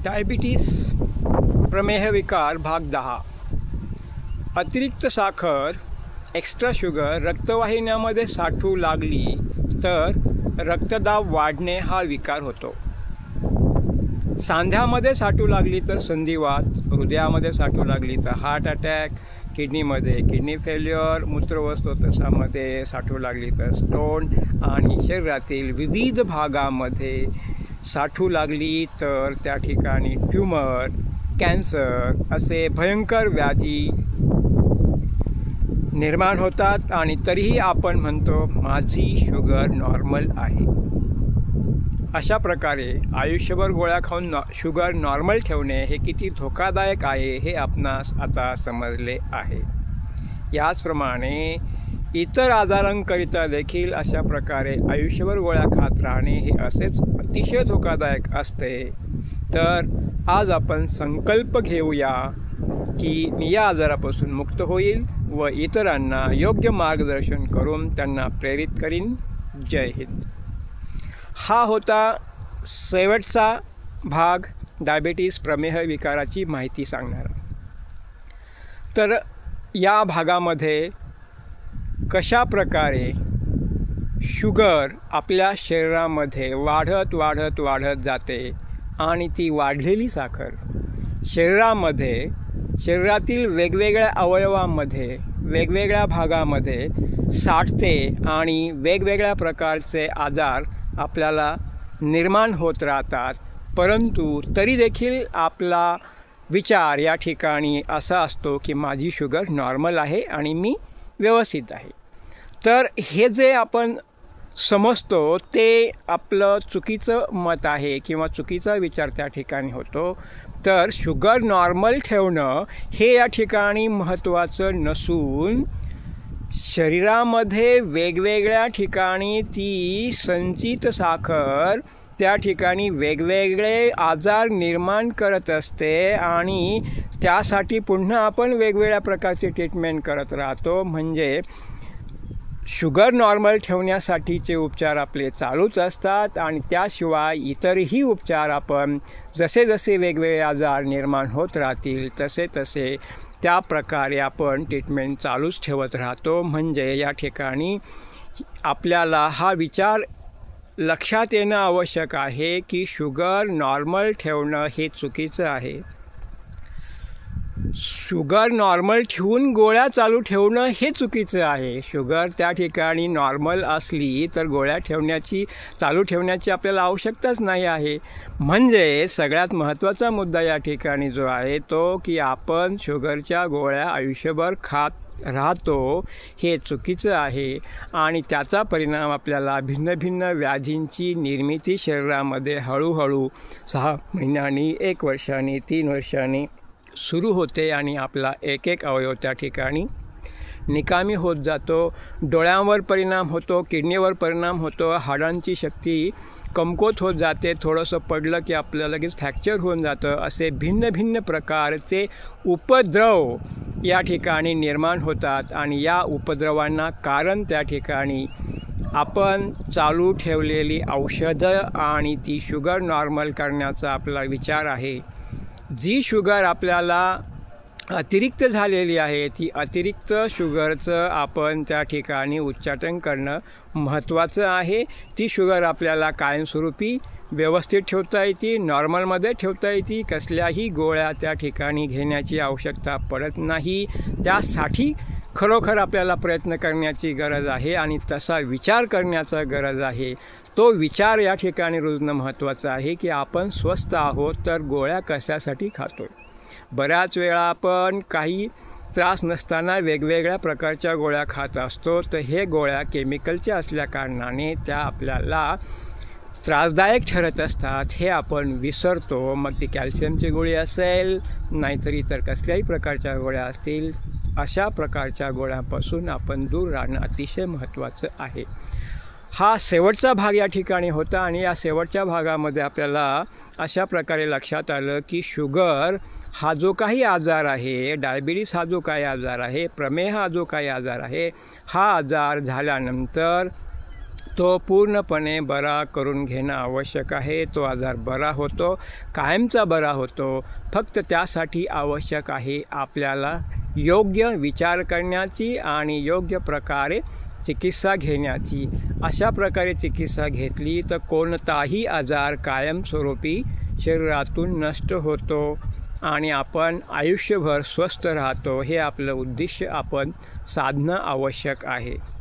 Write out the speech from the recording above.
Diabetes प्रमेह विकार भाग 10. अतिरिक्त साखर एक्स्ट्रा शुगर रक्तवाहिन्यामध्ये साठू लागली तर रक्तदाब वाढणे हा विकार होतो. सांध्यामध्ये साठू लागली तर संधिवात, हृदयामध्ये साठू लागली तर हार्ट अटॅक, किडनीमध्ये किडनी फेल्युअर, मूत्रवस्तोतसामध्ये साठू लागली तर स्टोन आणि शरीरातील विविध भागामध्ये साठू लागली तर त्या ठिकाणी ट्यूमर, कॅन्सर असे भयंकर व्याधी निर्माण होतात. आणि तरीही आपण म्हणतो माझी शुगर नॉर्मल आहे. अशा प्रकारे आयुष्यभर गोळ्या खाऊन शुगर नॉर्मल ठेवणे हे किती धोकादायक आहे हे आपणास आता समजले आहे. याचप्रमाणे इतर आजारांकरिता देखील अशा प्रकारे आयुष्यभर गोळ्या खात राहणे हे असेच अतिशय धोकादायक असते. तर आज आपण संकल्प घेऊया की मी या आजारापासून मुक्त होईल व इतरांना योग्य मार्गदर्शन करून त्यांना प्रेरित करीन. जय हिंद. हा होता शेवटचा भाग डायबिटीस प्रमेह विकाराची माहिती सांगणारा. तर या भागामध्ये कशा प्रकारे शुगर आपल्या शरीरामध्ये वाढत जाते आणि ती वाढलेली साखर शरीरातील वेगवेगळ्या अवयवांमध्ये वेगवेगळ्या भागामध्ये साठते आणि वेगवेगळ्या प्रकारचे आजार आपल्याला निर्माण होत राहतात. परंतु तरी देखील आपला विचार या ठिकाणी असा असतो की माझी शुगर नॉर्मल आहे आणि मी व्यवस्थित आहे. तर हे जे आपण समजतो ते आपलं चुकीचं मत आहे किंवा चुकीचा विचार त्या ठिकाणी होतो. तर शुगर नॉर्मल ठेवणं हे या ठिकाणी महत्त्वाचं नसून शरीरामध्ये वेगवेगळ्या ठिकाणी ती संचित साखर त्या ठिकाणी वेगवेगळे आजार निर्माण करत असते आणि त्यासाठी पुन्हा आपण वेगवेगळ्या प्रकारचे ट्रीटमेंट करत राहतो. म्हणजे शुगर नॉर्मल ठेवण्यासाठीचे उपचार आपले चालूच असतात आणि त्याशिवाय इतरही उपचार आपण जसे जसे वेगवेगळे आजार निर्माण होत राहतील तसे तसे त्या प्रकारे आपण ट्रीटमेंट चालूच ठेवत राहतो. म्हणजे या ठिकाणी आपल्याला हा विचार लक्षात येणं आवश्यक आहे की शुगर नॉर्मल ठेवणं हे चुकीचं आहे. शुगर नॉर्मल ठेवून गोळ्या चालू ठेवणं हे चुकीचं आहे. शुगर त्या ठिकाणी नॉर्मल असली तर गोळ्या चालू ठेवण्याची आपल्याला आवश्यकताच नाही आहे. म्हणजे सगळ्यात महत्त्वाचा मुद्दा या ठिकाणी जो आहे तो की आपण शुगरच्या गोळ्या आयुष्यभर खात राहतो हे चुकीचं आहे आणि त्याचा परिणाम आपल्याला भिन्न भिन्न व्याधींची निर्मिती शरीरामध्ये हळूहळू 6 महिन्यांनी, 1 वर्षांनी, 3 वर्षांनी सुरू होते आणि आपला एक अवयव त्या ठिकाणी निकामी होत जातो. डोळ्यांवर परिणाम होतो, किडनीवर परिणाम होतो, हाडांची शक्ती कमकुवत होत जाते, थोडंसं पडलं की आपल्याला लगेच फ्रॅक्चर होऊन जातं. असे भिन्न भिन्न प्रकारचे उपद्रव या ठिकाणी निर्माण होतात आणि या उपद्रवांना कारण त्या ठिकाणी आपण चालू ठेवलेली औषधं आणि ती शुगर नॉर्मल करण्याचा आपला विचार आहे. जी शुगर आपल्याला अतिरिक्त झालेली आहे ती अतिरिक्त शुगरचं आपण त्या ठिकाणी उच्चाटन करणं महत्त्वाचं आहे. ती शुगर आपल्याला कायमस्वरूपी व्यवस्थित ठेवता येते, नॉर्मलमध्ये ठेवता येते. कसल्याही गोळ्या त्या ठिकाणी घेण्याची आवश्यकता पडत नाही. त्यासाठी खरोखर आपल्याला प्रयत्न करण्याची गरज आहे आणि तसा विचार करण्याचा गरज आहे. तो विचार या ठिकाणी रुजणं महत्त्वाचं आहे की आपण स्वस्थ आहोत तर गोळ्या कशासाठी खातो. बऱ्याच वेळा आपण काही त्रास नसताना वेगवेगळ्या प्रकारच्या गोळ्या खात असतो. तर हे गोळ्या केमिकलच्या असल्याकारणाने त्या आपल्याला त्रासदायक ठरत असतात हे आपण विसरतो. मग ती कॅल्शियमची गोळी असेल नाहीतर इतर कसल्याही प्रकारच्या गोळ्या असतील, अशा प्रकारच्या गोळ्यांपासून आपण दूर राहणं अतिशय महत्त्वाचं आहे. हा शेवटचा भाग या ठिकाणी होता आणि या शेवटच्या भागामध्ये आपल्याला अशा प्रकारे लक्षात आलं की शुगर हा जो काही आजार आहे, डायबिटीस हा जो काही आजार आहे, प्रमेह हा जो काही आजार आहे, हा आजार झाल्यानंतर तो पूर्णपणे बरा करून घेणं आवश्यक आहे. तो आजार बरा होतो, कायमचा बरा होतो. फक्त त्यासाठी आवश्यक आहे आपल्याला योग्य विचार करण्याची आणि योग्य प्रकारे चिकित्सा घेण्याची. अशा प्रकारे चिकित्सा घेतली तर कोणताही आजार कायमस्वरूपी शरीरातून नष्ट होतो आणि आपण आयुष्यभर स्वस्थ राहतो. हे आपलं उद्दिष्ट आपण साधणं आवश्यक आहे.